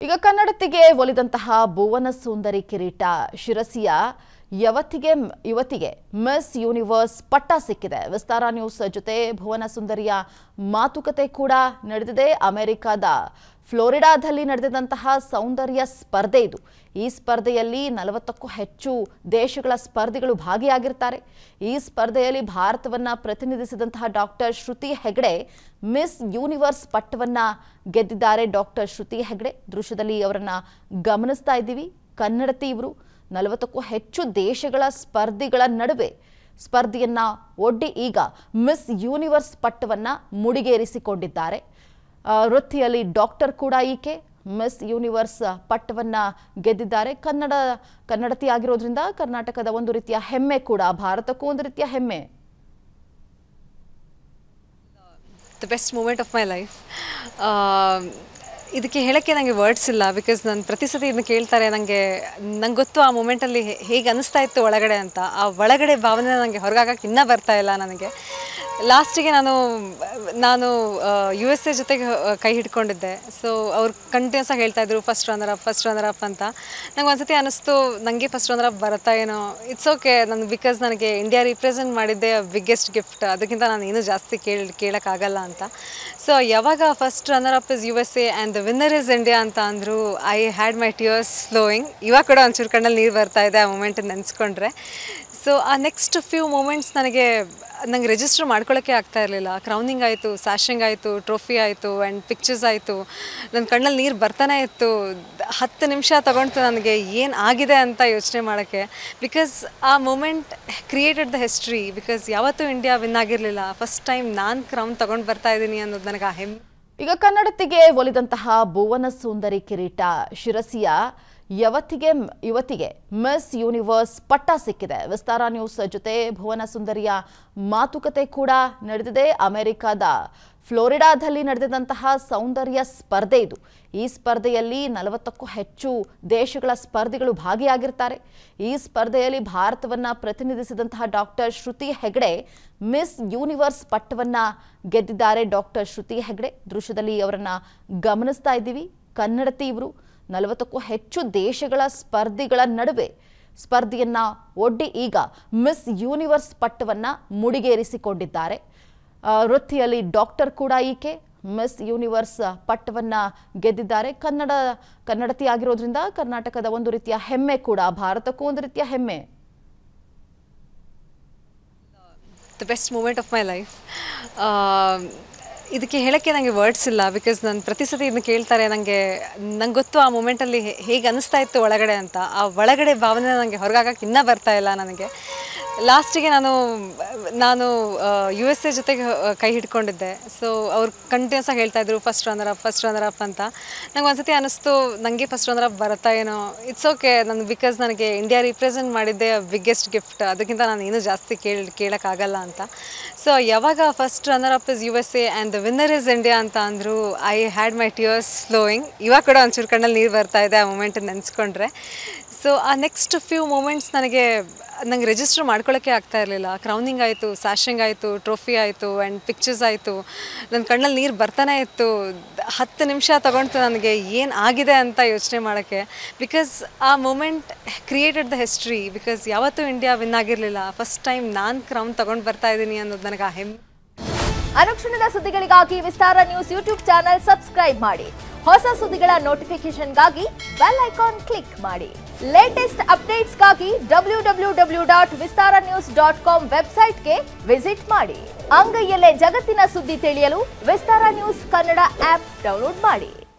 ಈಗ ಕನ್ನಡತಿಗೆ ಒಲಿದಂತಹ ಭುವನ ಸುಂದರಿ ಕಿರೀಟ ಶಿರಸಿಯ ಯುವತಿಗೆ miss universe ಪಟ್ಟ ಸಿಕ್ಕಿದೆ. ವಿಸ್ತಾರ ನ್ಯೂಸ್ ಜೊತೆ ಭುವನ ಸುಂದರಿಯ ಮಾತುಕತೆ ಕೂಡ ನಡೆದಿದೆ. ಅಮೆರಿಕದ ಫ್ಲೋರಿಡಾದಲ್ಲಿ ನಡೆದಂತಹ ಸೌಂದರ್ಯ ಸ್ಪರ್ಧೆ ಇದು. ಈ ಸ್ಪರ್ಧೆಯಲ್ಲಿ 40ಕ್ಕೂ ಹೆಚ್ಚು ದೇಶಗಳ ಸ್ಪರ್ಧಿಗಳು ಭಾಗಿಯಾಗಿರ್ತಾರೆ. ಈ ಸ್ಪರ್ಧೆಯಲ್ಲಿ ಭಾರತವನ್ನ ಪ್ರತಿನಿಧಿಸಿದಂತಹ ಡಾಕ್ಟರ್ ಶ್ರುತಿ ಹೆಗಡೆ ಮಿಸ್ ಯೂನಿವರ್ಸ್ ಪಟ್ಟವನ್ನ ಗೆದ್ದಿದ್ದಾರೆ. ಡಾಕ್ಟರ್ ಶ್ರುತಿ ಹೆಗಡೆ ದೃಶ್ಯದಲ್ಲಿ ಅವರನ್ನ ಗಮನಿಸ್ತಾ ಇದ್ದೀವಿ. ಕನ್ನಡತಿ ಇವರು 40ಕ್ಕೂ ಹೆಚ್ಚು ದೇಶಗಳ ಸ್ಪರ್ಧಿಗಳ ನಡುವೆ ಸ್ಪರ್ಧೆಯನ್ನ ಒಡ್ಡಿ ಈಗ ಮಿಸ್ ಯೂನಿವರ್ಸ್ ಪಟ್ಟವನ್ನ ಮುಡಿಗೇರಿಸಿಕೊಂಡಿದ್ದಾರೆ. ವೃತ್ತಿಯಲ್ಲಿ ಡಾಕ್ಟರ್ ಕೂಡ ಈಕೆ ಮಿಸ್ ಯೂನಿವರ್ಸ್ ಪಟ್ಟವನ್ನ ಗೆದ್ದಿದ್ದಾರೆ. ಕನ್ನಡತಿ ಆಗಿರೋದ್ರಿಂದ ಕರ್ನಾಟಕದ ಒಂದು ರೀತಿಯ ಹೆಮ್ಮೆ ಕೂಡ, ಭಾರತಕ್ಕೂ ಒಂದು ರೀತಿಯ ಹೆಮ್ಮೆ. The best moment of my life. ಇದಕ್ಕೆ ಹೇಳೋಕ್ಕೆ ನನಗೆ ವರ್ಡ್ಸ್ ಇಲ್ಲ. ಬಿಕಾಸ್ ನಾನು ಪ್ರತಿ ಸತಿ ಇದನ್ನು ಕೇಳ್ತಾರೆ, ನಂಗೆ ಗೊತ್ತು ಆ ಮೂಮೆಂಟಲ್ಲಿ ಹೇಗೆ ಅನ್ನಿಸ್ತಾ ಇತ್ತು ಒಳಗಡೆ ಅಂತ. ಆ ಒಳಗಡೆ ಭಾವನೆ ನನಗೆ ಹೊರಗಾಗಕ್ಕೆ ಇನ್ನೂ ಬರ್ತಾ ಇಲ್ಲ ನನಗೆ. ಲಾಸ್ಟಿಗೆ ನಾನು USA ಜೊತೆಗೆ ಕೈ ಹಿಡ್ಕೊಂಡಿದ್ದೆ. ಸೊ ಅವ್ರು ಕಂಟಿನ್ಯೂಸ್ ಆಗಿ ಹೇಳ್ತಾಯಿದ್ರು ಫಸ್ಟ್ ರನ್ನರ್ ಅಪ್ ಅಂತ. ನಂಗೆ ಒಂದ್ಸತಿ ಅನ್ನಿಸ್ತು ನನಗೆ ಫಸ್ಟ್ ರನ್ನರ್ ಅಪ್ ಬರುತ್ತಾ ಏನೋ. ಇಟ್ಸ್ ಓಕೆ, ಬಿಕಾಸ್ ನನಗೆ ಇಂಡಿಯಾ ರಿಪ್ರೆಸೆಂಟ್ ಮಾಡಿದ್ದೆ ಬಿಗ್ಗೆಸ್ಟ್ ಗಿಫ್ಟ್. ಅದಕ್ಕಿಂತ ನಾನು ಇನ್ನೂ ಜಾಸ್ತಿ ಕೇಳೋಕ್ಕಾಗಲ್ಲ ಅಂತ. ಸೊ ಯಾವಾಗ first runner up is USA and the winner is India ಅಂತ ಅಂದರು, I had my tears flowing. ಇವಾಗ ಕೂಡ ಒಂಚೂರು ಕಣ್ಣಲ್ಲಿ ನೀರು ಬರ್ತಾ ಇದೆ ಆ ಮೂಮೆಂಟನ್ನು ನೆನೆಸ್ಕೊಂಡ್ರೆ. ಸೊ ಆ ನೆಕ್ಸ್ಟ್ ಫ್ಯೂ ಮೂಮೆಂಟ್ಸ್ ನಂಗೆ ರಿಜಿಸ್ಟರ್ ಮಾಡ್ಕೊಳ್ಳೋಕ್ಕೆ ಆಗ್ತಾ ಇರಲಿಲ್ಲ. ಕ್ರೌನಿಂಗ್ ಆಯಿತು, ಸ್ಯಾಶಿಂಗ್ ಆಯಿತು, ಟ್ರೋಫಿ ಆಯಿತು ಆ್ಯಂಡ್ ಪಿಕ್ಚರ್ಸ್ ಆಯಿತು. ನನ್ನ ಕಣ್ಣಲ್ಲಿ ನೀರು ಬರ್ತಾನೆ ಇತ್ತು. 10 ನಿಮಿಷ ತೊಗೊಂಡು ನನಗೆ ಏನು ಆಗಿದೆ ಅಂತ ಯೋಚನೆ ಮಾಡೋಕ್ಕೆ. ಬಿಕಾಸ್ ಆ moment created the history. Because ಯಾವತ್ತೂ ಇಂಡಿಯಾ ವಿನ್ ಆಗಿರಲಿಲ್ಲ. ಫಸ್ಟ್ ಟೈಮ್ ನಾನು ಕ್ರೌನ್ ತೊಗೊಂಡು ಬರ್ತಾ ಇದ್ದೀನಿ ಅನ್ನೋದು ನನಗೆ ಆ ಹೆಮ್ಮೆ. ಈಗ ಕನ್ನಡತಿಗೆ ಒಲಿದಂತಹ ಭುವನ ಸುಂದರಿ ಕಿರೀಟ ಶಿರಸಿಯ ಯುವತಿಗೆ ಮಿಸ್ ಯೂನಿವರ್ಸ್ ಪಟ್ಟ ಸಿಕ್ಕಿದೆ. ವಿಸ್ತಾರ ನ್ಯೂಸ್ ಜೊತೆ ಭುವನ ಸುಂದರಿಯ ಮಾತುಕತೆ ಕೂಡ ನಡೆದಿದೆ. ಅಮೆರಿಕದ ಫ್ಲೋರಿಡಾದಲ್ಲಿ ನಡೆದಂತಹ ಸೌಂದರ್ಯ ಸ್ಪರ್ಧೆ ಇದು. ಈ ಸ್ಪರ್ಧೆಯಲ್ಲಿ 40ಕ್ಕೂ ಹೆಚ್ಚು ದೇಶಗಳ ಸ್ಪರ್ಧಿಗಳು ಭಾಗಿಯಾಗಿರ್ತಾರೆ. ಈ ಸ್ಪರ್ಧೆಯಲ್ಲಿ ಭಾರತವನ್ನ ಪ್ರತಿನಿಧಿಸಿದಂತಹ ಡಾಕ್ಟರ್ ಶ್ರುತಿ ಹೆಗಡೆ ಮಿಸ್ ಯೂನಿವರ್ಸ್ ಪಟ್ಟವನ್ನ ಗೆದ್ದಿದ್ದಾರೆ. ಡಾಕ್ಟರ್ ಶ್ರುತಿ ಹೆಗಡೆ ದೃಶ್ಯದಲ್ಲಿ ಅವರನ್ನ ಗಮನಿಸ್ತಾ ಇದ್ದೀವಿ. ಕನ್ನಡತಿ ಇವರು 40ಕ್ಕೂ ಹೆಚ್ಚು ದೇಶಗಳ ಸ್ಪರ್ಧಿಗಳ ನಡುವೆ ಸ್ಪರ್ಧೆಯನ್ನ ಒಡ್ಡಿ ಈಗ ಮಿಸ್ ಯೂನಿವರ್ಸ್ ಪಟ್ಟವನ್ನ ಮುಡಿಗೇರಿಸಿಕೊಂಡಿದ್ದಾರೆ. ವೃತ್ತಿಯಲ್ಲಿ ಡಾಕ್ಟರ್ ಕೂಡ ಈಕೆ ಮಿಸ್ ಯೂನಿವರ್ಸ್ ಪಟ್ಟವನ್ನ ಗೆದ್ದಿದ್ದಾರೆ. ಕನ್ನಡತಿ ಆಗಿರೋದ್ರಿಂದ ಕರ್ನಾಟಕದ ಒಂದು ರೀತಿಯ ಹೆಮ್ಮೆ ಕೂಡ, ಭಾರತಕ್ಕೂ ಒಂದು ರೀತಿಯ ಹೆಮ್ಮೆ. The best moment of my life. ಇದಕ್ಕೆ ಹೇಳೋಕ್ಕೆ ನನಗೆ ವರ್ಡ್ಸ್ ಇಲ್ಲ. ಬಿಕಾಸ್ ನಾನು ಪ್ರತಿ ಸತಿ ಇದನ್ನು ಕೇಳ್ತಾರೆ, ನಂಗೆ ಗೊತ್ತು ಆ ಮೂಮೆಂಟಲ್ಲಿ ಹೇಗೆ ಅನ್ನಿಸ್ತಾ ಇತ್ತು ಒಳಗಡೆ ಅಂತ. ಆ ಒಳಗಡೆ ಭಾವನೆ ನನಗೆ ಹೊರಗಾಗಕ್ಕೆ ಇನ್ನೂ ಬರ್ತಾ ಇಲ್ಲ ನನಗೆ. ಲಾಸ್ಟಿಗೆ ನಾನು USA ಜೊತೆಗೆ ಕೈ ಹಿಡ್ಕೊಂಡಿದ್ದೆ. ಸೊ ಅವ್ರು ಕಂಟಿನ್ಯೂಸ್ ಆಗಿ ಹೇಳ್ತಾಯಿದ್ರು ಫಸ್ಟ್ ರನ್ನರ್ ಅಪ್ ಅಂತ. ನಂಗೆ ಒಂದ್ಸತಿ ಅನ್ನಿಸ್ತು ನನಗೆ ಫಸ್ಟ್ ರನ್ನರ್ ಅಪ್ ಬರುತ್ತಾ ಏನೋ. ಇಟ್ಸ್ ಓಕೆ, ಬಿಕಾಸ್ ನನಗೆ ಇಂಡಿಯಾ ರಿಪ್ರೆಸೆಂಟ್ ಮಾಡಿದ್ದೆ ಬಿಗ್ಗೆಸ್ಟ್ ಗಿಫ್ಟ್. ಅದಕ್ಕಿಂತ ನಾನು ಇನ್ನೂ ಜಾಸ್ತಿ ಕೇಳೋಕ್ಕಾಗಲ್ಲ ಅಂತ. ಸೊ ಯಾವಾಗ first runner up is USA and the winner is India ಅಂತ ಅಂದರು, I had my tears flowing. ಇವಾಗ ಕೂಡ ಒಂಚೂರು ಕಣ್ಣಲ್ಲಿ ನೀರು ಬರ್ತಾ ಇದೆ ಆ ಮೂಮೆಂಟನ್ನು ನೆನೆಸ್ಕೊಂಡ್ರೆ. ಸೊ ಆ ನೆಕ್ಸ್ಟ್ ಫ್ಯೂ ಮೂಮೆಂಟ್ಸ್ ನಂಗೆ ರಿಜಿಸ್ಟರ್ ಮಾಡ್ಕೊಳ್ಳೋಕ್ಕೆ ಆಗ್ತಾ ಇರಲಿಲ್ಲ. ಕ್ರೌನಿಂಗ್ ಆಯಿತು, ಸ್ಯಾಶಿಂಗ್ ಆಯಿತು, ಟ್ರೋಫಿ ಆಯಿತು ಆ್ಯಂಡ್ ಪಿಕ್ಚರ್ಸ್ ಆಯಿತು. ನನ್ನ ಕಣ್ಣಲ್ಲಿ ನೀರು ಬರ್ತಾನೆ ಇತ್ತು. 10 ನಿಮಿಷ ತೊಗೊಂಡು ನನಗೆ ಏನು ಆಗಿದೆ ಅಂತ ಯೋಚನೆ ಮಾಡೋಕ್ಕೆ. ಬಿಕಾಸ್ ಆ moment created the history. Because ಯಾವತ್ತೂ ಇಂಡಿಯಾ ವಿನ್ ಆಗಿರಲಿಲ್ಲ. ಫಸ್ಟ್ ಟೈಮ್ ನಾನು ಕ್ರೌನ್ ತೊಗೊಂಡು ಬರ್ತಾ ಇದ್ದೀನಿ ಅನ್ನೋದು ನನಗೆ ಆ ಹೆಮ್ಮೆ. ಅನುಕ್ಷಣದ ಸುದ್ದಿಗಳಿಗಾಗಿ Vistara news YouTube channel subscribe ಮಾಡಿ. ಹೊಸ ಸುದ್ದಿಗಳ ನೋಟಿಫಿಕೇಶನ್ಗಾಗಿ ಬೆಲ್ ಐಕಾನ್ ಕ್ಲಿಕ್ ಮಾಡಿ. ಲೇಟೆಸ್ಟ್ ಅಪ್ಡೇಟ್ಸ್ಗಾಗಿ www.vistaranews.com ವೆಬ್ಸೈಟ್ಗೆ ವಿಸಿಟ್ ಮಾಡಿ. ಅಂಗೈಯಲ್ಲೇ ಜಗತ್ತಿನ ಸುದ್ದಿ ತಿಳಿಯಲು Vistara news Kannada app download ಮಾಡಿ.